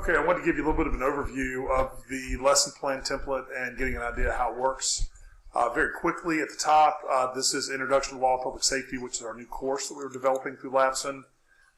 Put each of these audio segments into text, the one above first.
Okay, I wanted to give you a little bit of an overview of the lesson plan template and getting an idea how it works. Very quickly at the top, this is Introduction to Law and Public Safety, which is our new course that we were developing through LAPSEN.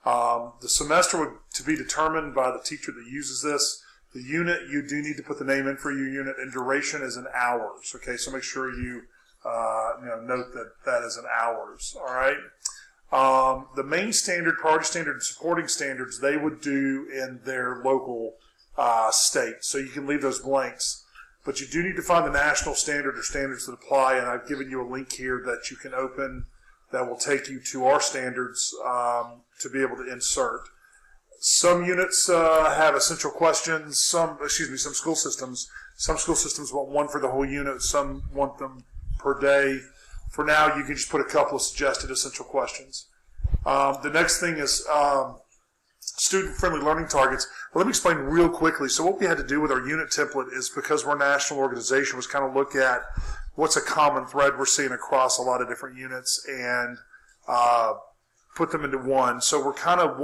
The semester would to be determined by the teacher that uses this. The unit, you do need to put the name in for your unit, and duration is in hours. Okay, so make sure you note that that is in hours. All right. The main standard, priority standard, and supporting standards, they would do in their local state. So you can leave those blanks. But you do need to find the national standard or standards that apply, and I've given you a link here that you can open that will take you to our standards to be able to insert. Some units have essential questions. Some school systems. Some school systems want one for the whole unit. Some want them per day. For now, you can just put a couple of suggested essential questions. The next thing is student-friendly learning targets. Well, let me explain real quickly. So what we had to do with our unit template is, because we're a national organization, was kind of look at what's a common thread we're seeing across a lot of different units and put them into one. So we're kind of,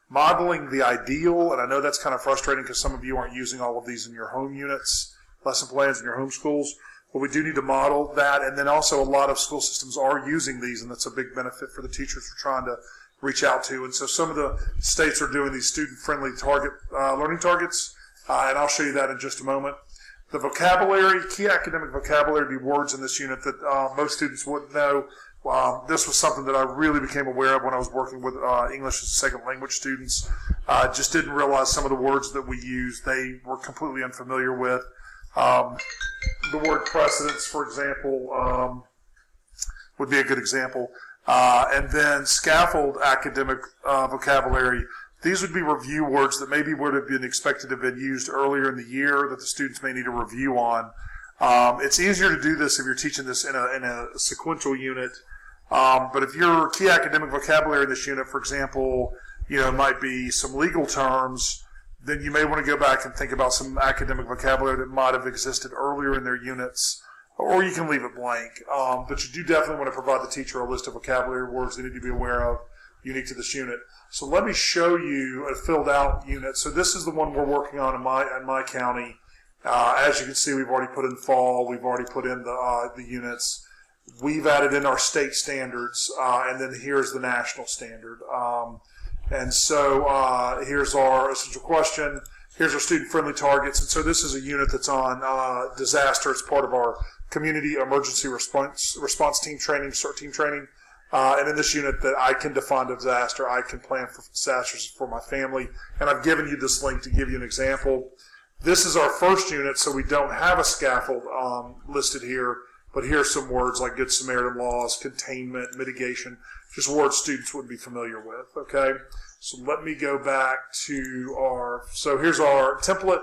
modeling the ideal, and I know that's kind of frustrating because some of you aren't using all of these in your home units, lesson plans in your home schools. But we do need to model that, and then also a lot of school systems are using these, and that's a big benefit for the teachers we're trying to reach out to. And so some of the states are doing these student-friendly learning targets, and I'll show you that in just a moment. The vocabulary, key academic vocabulary, would be words in this unit that most students wouldn't know. This was something that I really became aware of when I was working with English as a second language students. Just didn't realize some of the words that we used they were completely unfamiliar with. The word precedence, for example, would be a good example. And then scaffold academic vocabulary. These would be review words that maybe would have been expected to have been used earlier in the year that the students may need a review on. It's easier to do this if you're teaching this in a sequential unit. But if your key academic vocabulary in this unit, for example, might be some legal terms, then you may want to go back and think about some academic vocabulary that might have existed earlier in their units, or you can leave it blank. But you do definitely want to provide the teacher a list of vocabulary words they need to be aware of, unique to this unit. So let me show you a filled out unit. So this is the one we're working on in my county. As you can see, we've already put in fall, we've already put in the units. We've added in our state standards, and then here's the national standard. And so here's our essential question. Here's our student-friendly targets. And so this is a unit that's on disaster. It's part of our community emergency response team training, CERT team training. And in this unit that I can define a disaster, I can plan for disasters for my family. And I've given you this link to give you an example. This is our first unit, so we don't have a scaffold listed here. But here's some words like Good Samaritan laws, containment, mitigation, just words students wouldn't be familiar with, okay? So let me go back to so here's our template.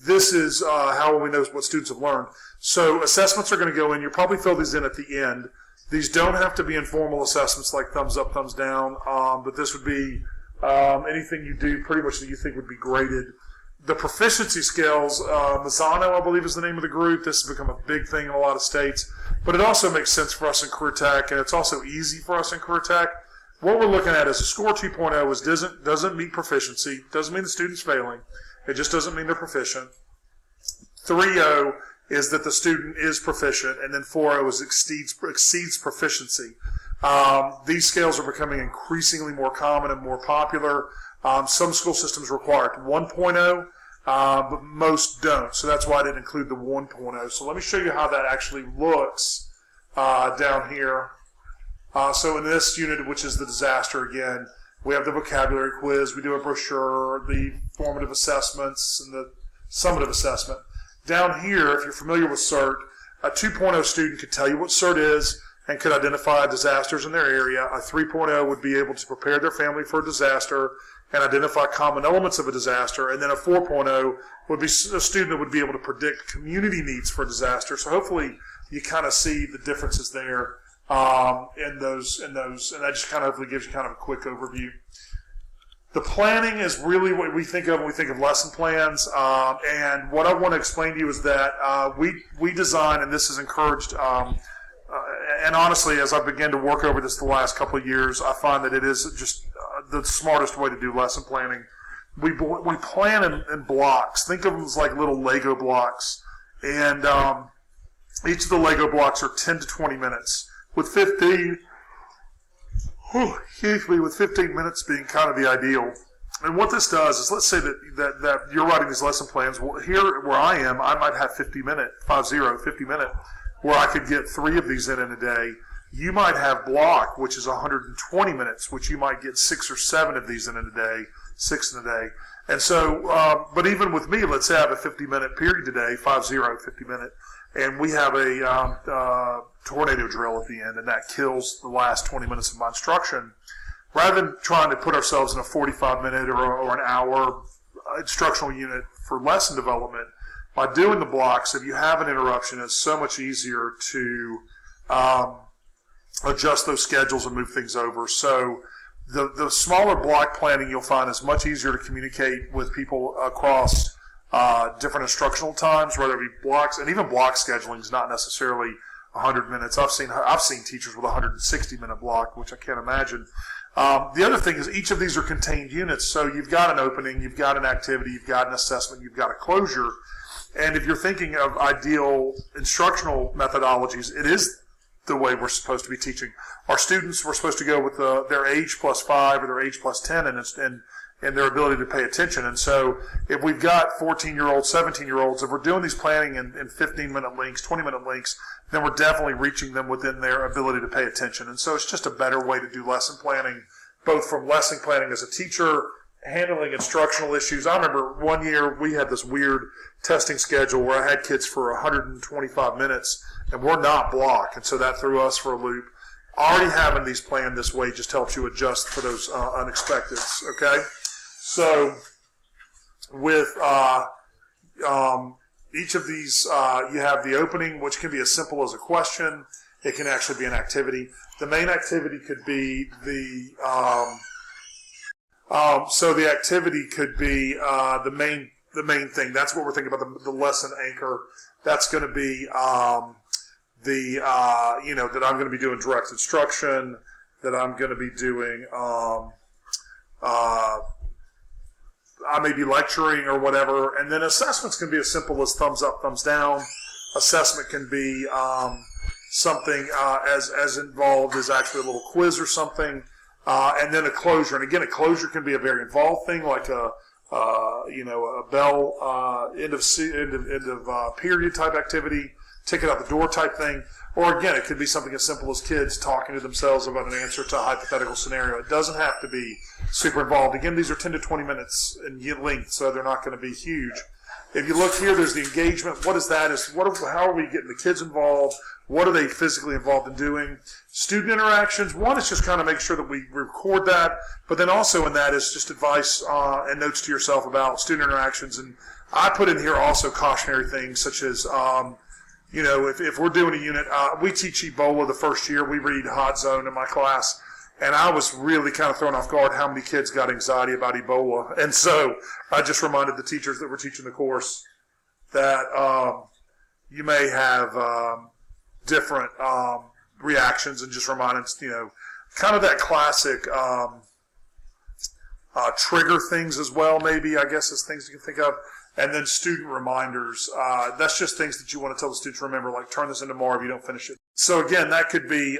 This is how we know what students have learned. So assessments are going to go in. You'll probably fill these in at the end. These don't have to be informal assessments like thumbs up, thumbs down, but this would be anything you do pretty much that you think would be graded. The proficiency scales, Mazzano, I believe, is the name of the group. This has become a big thing in a lot of states. But it also makes sense for us in career tech, and it's also easy for us in career tech. What we're looking at is a score 2.0 doesn't mean proficiency. Doesn't mean the student's failing. It just doesn't mean they're proficient. 3.0 is that the student is proficient, and then 4.0 is exceeds proficiency. These scales are becoming increasingly more common and more popular. Some school systems require 1.0, but most don't. So that's why I didn't include the 1.0. So let me show you how that actually looks down here. So in this unit, which is the disaster again, we have the vocabulary quiz, we do a brochure, the formative assessments, and the summative assessment. Down here, if you're familiar with CERT, a 2.0 student could tell you what CERT is and could identify disasters in their area. A 3.0 would be able to prepare their family for a disaster and identify common elements of a disaster. And then a 4.0 would be a student that would be able to predict community needs for a disaster. So hopefully you kind of see the differences there in those, and that just kind of hopefully gives you kind of a quick overview. The planning is really what we think of when we think of lesson plans, and what I want to explain to you is that we design, and this is encouraged, and honestly, as I began to work over this the last couple of years, I find that it is just the smartest way to do lesson planning. we plan in blocks. Think of them as like little Lego blocks. And each of the Lego blocks are 10 to 20 minutes, with 15 minutes being kind of the ideal. And what this does is, let's say that you're writing these lesson plans. Well, here where I am, I might have 50 minute, where I could get 3 of these in a day. You might have block, which is 120 minutes, which you might get 6 or 7 of these in a day, 6 in a day. And so, but even with me, let's say I have a 50-minute period today, 50 minute, and we have a tornado drill at the end, and that kills the last 20 minutes of my instruction. Rather than trying to put ourselves in a 45-minute or an hour instructional unit for lesson development, by doing the blocks, if you have an interruption, it's so much easier to adjust those schedules and move things over. So the smaller block planning you'll find is much easier to communicate with people across different instructional times, whether it be blocks, and even block scheduling is not necessarily 100 minutes. I've seen teachers with a 160-minute block, which I can't imagine. The other thing is each of these are contained units, so you've got an opening, you've got an activity, you've got an assessment, you've got a closure. And if you're thinking of ideal instructional methodologies, it is the way we're supposed to be teaching. Our students, we're supposed to go with their age plus 5 or their age plus 10 and their ability to pay attention. And so if we've got 14-year-olds, 17-year-olds, if we're doing these planning in 15-minute links, 20-minute links, then we're definitely reaching them within their ability to pay attention. And so it's just a better way to do lesson planning, both from lesson planning as a teacher, handling instructional issues. I remember one year we had this weird testing schedule where I had kids for 125 minutes, and we're not block, and so that threw us for a loop. Already having these planned this way just helps you adjust for those unexpecteds, okay? So with each of these, you have the opening, which can be as simple as a question. It can actually be an activity. The main activity could be so the activity could be the main thing. That's what we're thinking about, the lesson anchor. That's going to be that I'm going to be doing direct instruction, that I'm going to be doing I may be lecturing or whatever. And then assessments can be as simple as thumbs up, thumbs down. Assessment can be something as involved as actually a little quiz or something. And then a closure. And again, a closure can be a very involved thing, like a bell, end of period type activity, ticket out the door type thing. Or again, it could be something as simple as kids talking to themselves about an answer to a hypothetical scenario. It doesn't have to be super involved. Again, these are 10 to 20 minutes in length, so they're not going to be huge. If you look here, there's the engagement. What is that? How are we getting the kids involved? What are they physically involved in doing? Student interactions. One is just kind of make sure that we record that, but then also in that is just advice and notes to yourself about student interactions. And I put in here also cautionary things such as, if we're doing a unit, we teach Ebola the first year. We read Hot Zone in my class. And I was really kind of thrown off guard how many kids got anxiety about Ebola. And so I just reminded the teachers that were teaching the course that you may have different reactions, and just reminded, kind of that classic trigger things as well, maybe, I guess, is things you can think of. And then student reminders. That's just things that you want to tell the students to remember, like turn this in tomorrow if you don't finish it. So again, that could be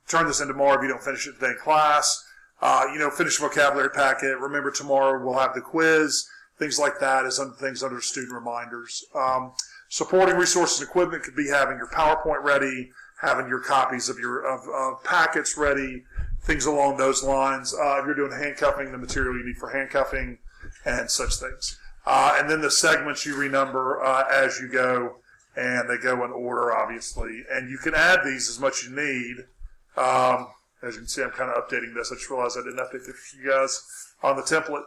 turn this in tomorrow if you don't finish it today in class. Finish a vocabulary packet. Remember tomorrow we'll have the quiz. Things like that is things under student reminders. Supporting resources and equipment could be having your PowerPoint ready, having your copies of your packets ready, things along those lines. If you're doing handcuffing, the material you need for handcuffing and such things. And then the segments you renumber as you go, and they go in order, obviously. And you can add these as much as you need. As you can see, I'm kind of updating this. I just realized I didn't update this for you guys on the template.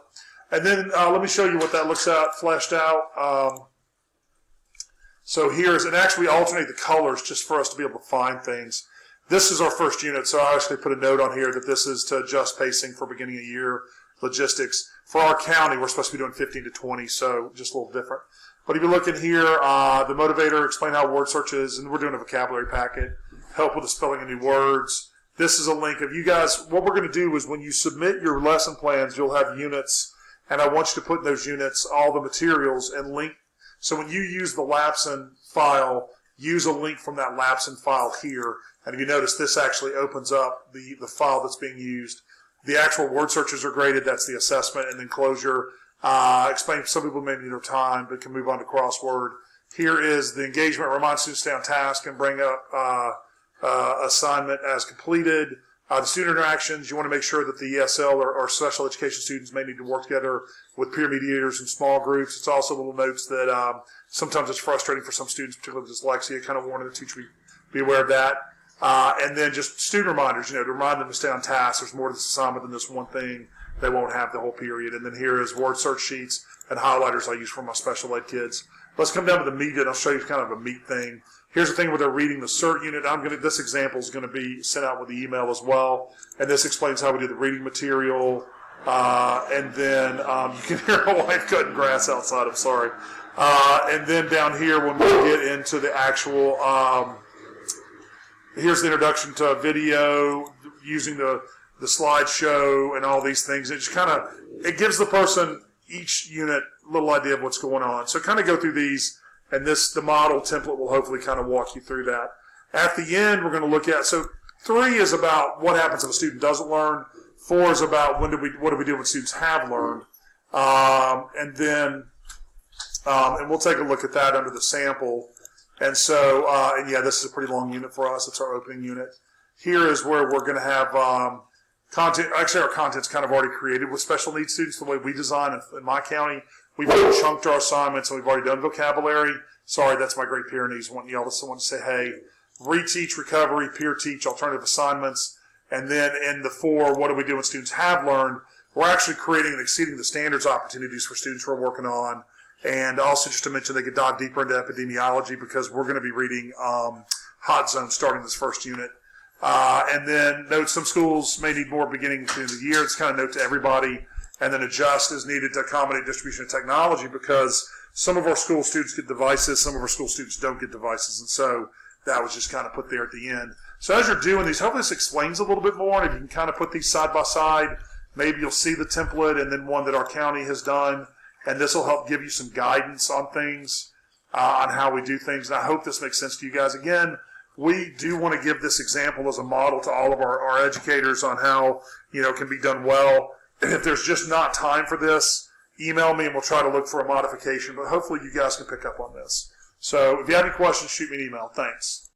And then let me show you what that looks out, fleshed out. So here's, and actually alternate the colors just for us to be able to find things. This is our first unit, so I actually put a note on here that this is to adjust pacing for beginning of year logistics. For our county, we're supposed to be doing 15 to 20, so just a little different. But if you look in here, the motivator, explain how word search is, and we're doing a vocabulary packet, help with the spelling of new words. This is a link. If you guys, what we're going to do is when you submit your lesson plans, you'll have units, and I want you to put in those units all the materials and link. So when you use the LAPSEN file, use a link from that LAPSEN file here. And if you notice, this actually opens up the file that's being used. The actual word searches are graded. That's the assessment. And then closure. Explain, some people may need more time, but can move on to crossword. Here is the engagement. Remind students to stay on task and bring up assignment as completed. The student interactions, you want to make sure that the ESL or special education students may need to work together with peer mediators in small groups. It's also little notes that sometimes it's frustrating for some students, particularly with dyslexia. Kind of warning the teacher be aware of that. And then just student reminders, to remind them to stay on task. There's more to this assignment than this one thing. They won't have the whole period. And then here is word search sheets and highlighters I use for my special ed kids. Let's come down to the meat, and I'll show you kind of a meat thing. Here's the thing where they're reading the CERT unit. This example is going to be sent out with the email as well. And this explains how we do the reading material. And then you can hear my wife cutting grass outside. I'm sorry. And then down here, when we get into the actual, here's the introduction to video, using the slideshow and all these things. It just it gives the person, each unit, a little idea of what's going on. So kind of go through these, and the model template will hopefully kind of walk you through that. At the end, we're going to look at, so 3 is about what happens if a student doesn't learn. 4 is about what do we do when students have learned. And we'll take a look at that under the sample. And so, this is a pretty long unit for us. It's our opening unit. Here is where we're going to have content. Actually, our content's kind of already created with special needs students. The way we design in my county, we've already chunked our assignments, and we've already done vocabulary. Sorry, that's my great Pyrenees. Wanting y'all to say, hey, reteach, recovery, peer teach, alternative assignments. And then in the 4, what do we do when students have learned? We're actually creating and exceeding the standards opportunities for students we're working on. And also just to mention, they could dive deeper into epidemiology because we're going to be reading Hot Zone starting this first unit. And then note some schools may need more beginning to the year. It's kind of note to everybody. And then adjust as needed to accommodate distribution of technology because some of our school students get devices, some of our school students don't get devices. And so that was just kind of put there at the end. So as you're doing these, hopefully this explains a little bit more. And if you can kind of put these side by side, maybe you'll see the template and then one that our county has done. And this will help give you some guidance on things, on how we do things. And I hope this makes sense to you guys. Again, we do want to give this example as a model to all of our educators on how, it can be done well. And if there's just not time for this, email me and we'll try to look for a modification. But hopefully you guys can pick up on this. So if you have any questions, shoot me an email. Thanks.